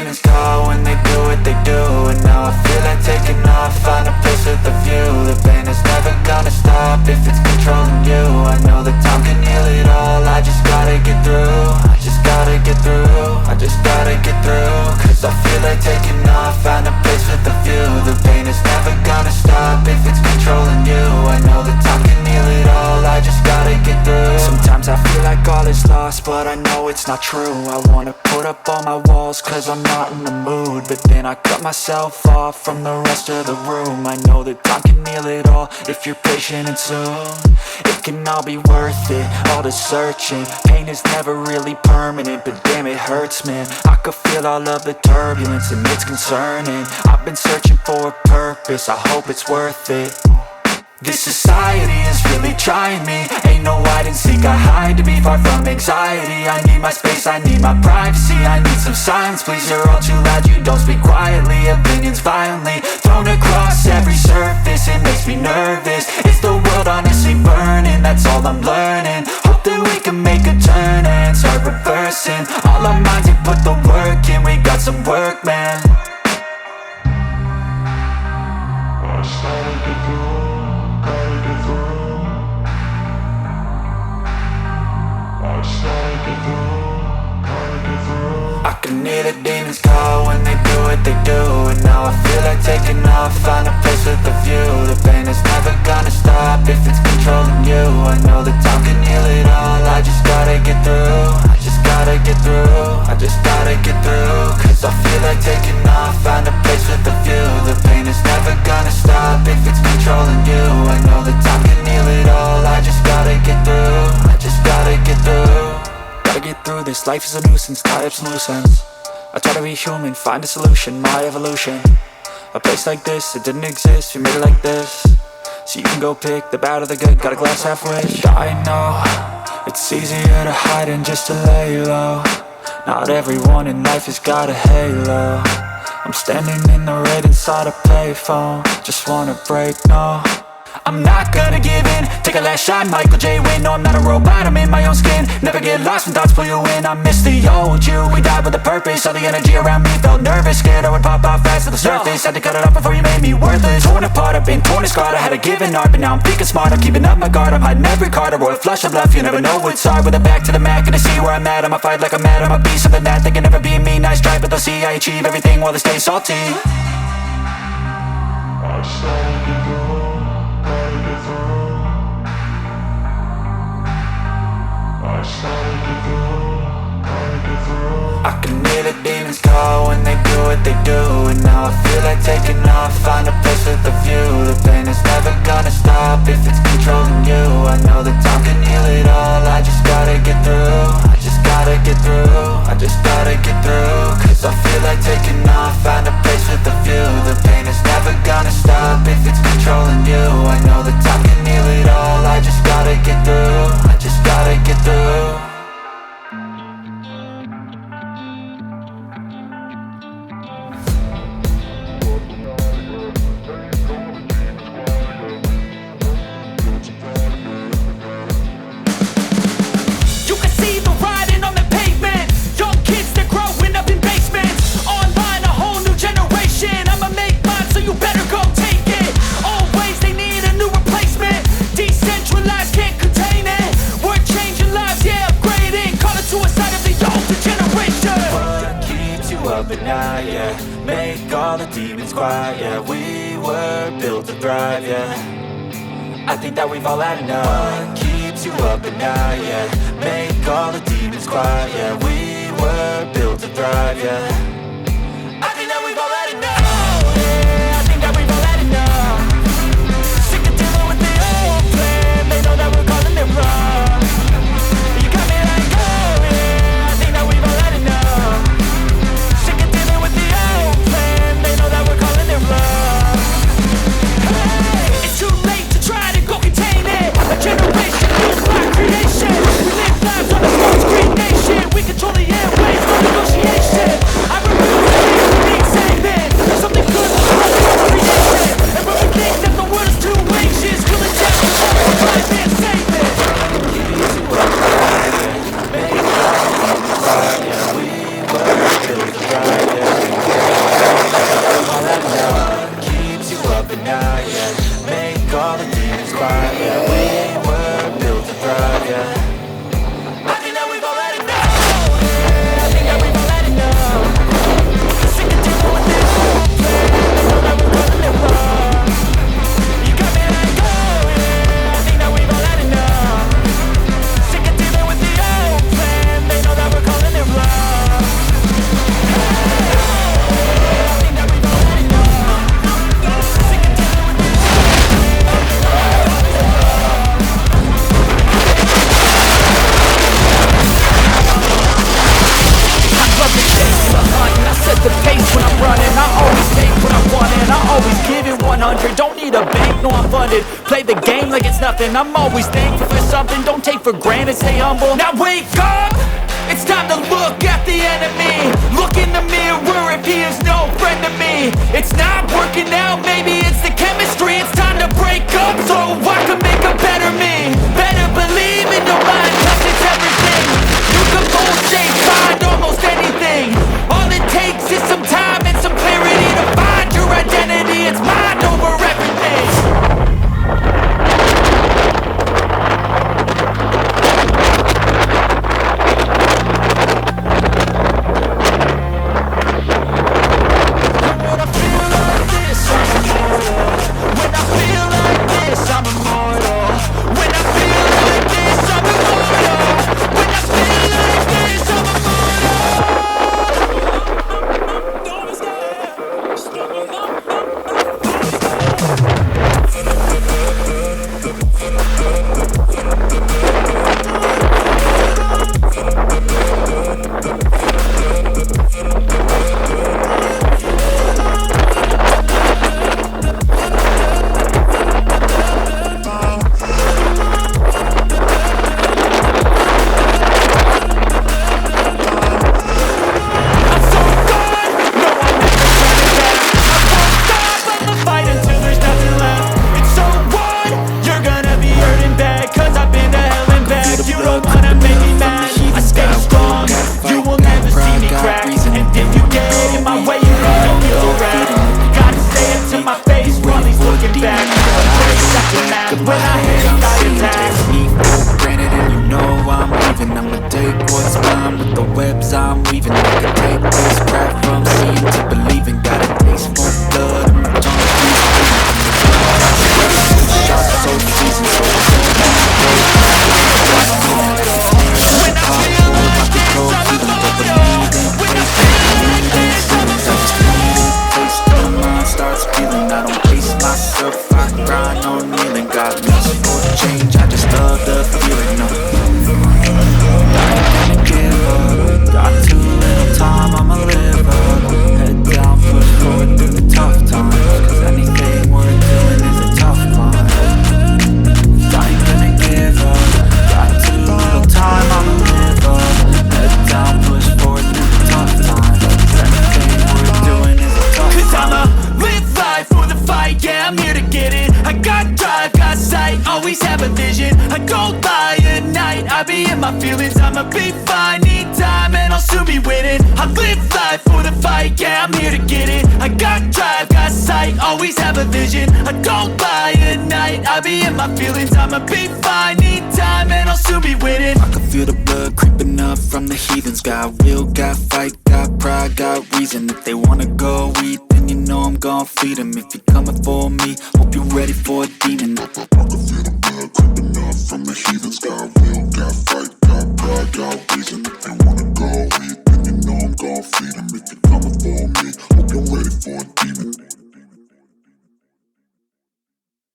demons call when they do what they do. And now I feel like taking off, find a place with a view. The pain is never gonna stop if it's controlling you. I know that time can heal it all, I just gotta get through. I just gotta get through, I just gotta get through. Cause I feel like taking off, find a place with a view. The pain is never gonna stop if it's controlling you. I know that time can heal it all, I just gotta get through. Sometimes I feel like all is lost, but I know it's not true. I wanna put up all my walls cause I'm not in the mood, but then I cut myself off from the rest of the room. I know that time can heal it all if you're patient and soon. It can all be worth it, all the searching. Pain is never really permanent, but damn it hurts, man. I could feel all of the turbulence and it's concerning. I've been searching for a purpose, I hope it's worth it. This society is really trying me. Ain't no hide and seek, I hide to be far from anxiety. I need my space, I need my privacy. I need some silence, please, you're all too loud. You don't speak quietly, opinions violently thrown across every surface. It makes me nervous, is the world honestly burning? That's all I'm learning. Hope that we can make a turn and start reversing. All our minds, we put the work in, we got some work, man. I started to go. I can hear the demons call when they do what they do. And now I feel like taking off, find a place with a view. The pain is never gonna stop if it's controlling you. I know that time can heal it all, I just gotta get through. I just gotta get through, I just gotta get through. Cause I feel like taking off, find a place with a view. The pain is never gonna stop if it's controlling you. I know that time can heal it all, I just gotta get through. I just gotta get through. Gotta get through this, life is a nuisance, tie up some loose ends. I try to be human, find a solution, my evolution. A place like this, it didn't exist, we made it like this. So you can go pick the bad or the good, got a glass halfway. I know, it's easier to hide than just to lay low. Not everyone in life has got a halo. I'm standing in the red inside a payphone. Just wanna break, no, I'm not gonna give in. Take a last shot, Michael J. Win. No, I'm not a robot, I'm in my own skin. Never get lost when thoughts pull you in. I miss the old you, we died with a purpose. All the energy around me felt nervous, scared I would pop off fast to the surface. Had to cut it off before you made me worthless. Torn apart, I've been torn and scarred. I had a given art, but now I'm thinking smart. I'm keeping up my guard, I'm hiding every card. A royal flush of love, you never know what's hard. With a back to the mat, gonna see where I'm at. I'ma fight like I'm mad, I'ma be something that they can never be me. Nice try, but they'll see I achieve everything while they stay salty. I started to go. I can hear the demons call when they do what they do. And now I feel like taking off, find a place with a view. The pain is never gonna stop if it's controlling you. I know that time can heal it all, I just gotta get through. I just gotta get through, I just gotta get through. Cause I feel like taking off, find a place with a view. The pain is never gonna stop if it's controlling you. I know that time can heal it all, I just gotta get through. I just gotta get through. At night, yeah. Make all the demons quiet, yeah. We were built to thrive, yeah. I think that we've all had enough. What keeps you up at night, yeah. Make all the demons quiet, yeah. We were built to thrive, yeah. I think that we've all had enough. Oh, yeah, I think that we've all had enough. Sick of dealing with the old plan. They know that we're calling it wrong. You got me like, oh, yeah, I think that we've all had enough. It's too late to try to go contain it. A generation built by creation. We live lives on a small screen nation. We control the airwaves, no negotiation. I know I'm funded. Play the game like it's nothing. I'm always thankful for something. Don't take for granted, stay humble. Now wake up! It's time to look at the enemy. Look in the mirror if he is no friend to me. It's not working out, maybe it's the chemistry. It's time to break up so I can make a better me. Better believe in your mind, 'cause it's everything. You can bullshit, find almost anything. All it takes is some time and some clarity to find your identity. It's mind over everything. Feed 'em if you're coming for me. Hope you're ready for a demon. I can feel the blood creeping up from the heathens. Got real